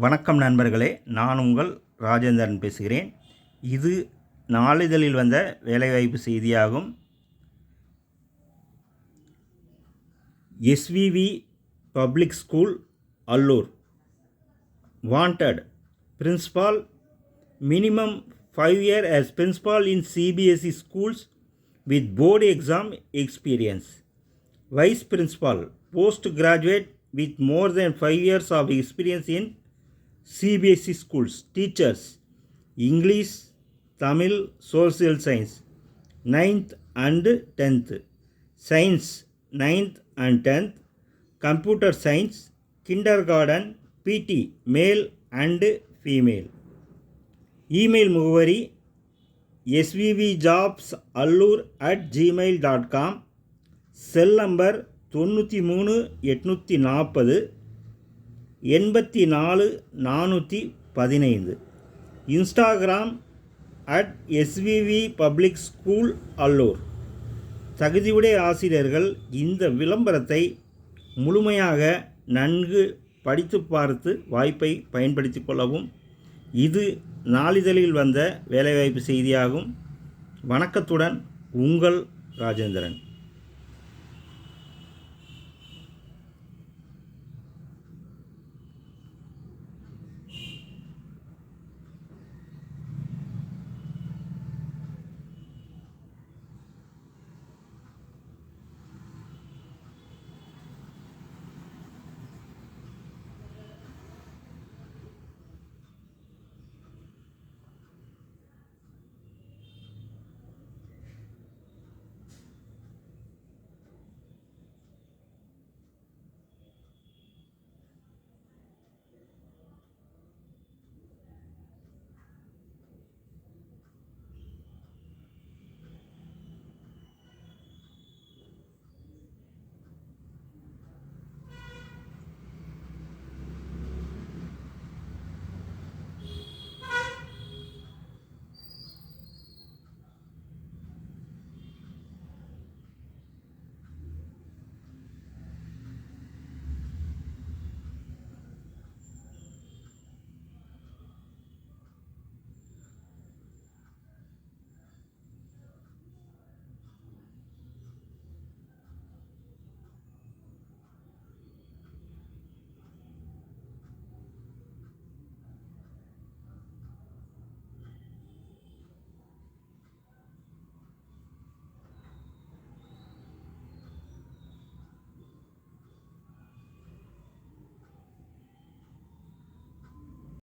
வணக்கம் நண்பர்களே, நான் உங்கள் ராஜேந்திரன் பேசுகிறேன். இது நாளிதழில் வந்த வேலைவாய்ப்பு செய்தியாகும். SVV public school Allur wanted principal minimum 5 years as principal in CBSE schools with board exam experience. Vice principal postgraduate with more than 5 years of experience in CBSE schools. Teachers English, Tamil, Social Science 9th and 10th. Science 9th and 10th. Computer Science Kindergarten PT male and female. Email முகவரி svvjobsallur@gmail.com. Cell number 93 840 84 415. Instagram @svvpublicschoolallur. தகுதியுடைய ஆசிரியர்கள் இந்த விளம்பரத்தை முழுமையாக நன்கு படித்து பார்த்து வாய்ப்பை பயன்படுத்தி கொள்ளவும். இது நாளிதழில் வந்த வேலைவாய்ப்பு செய்தியாகும். வணக்கத்துடன் உங்கள் ராஜேந்திரன்.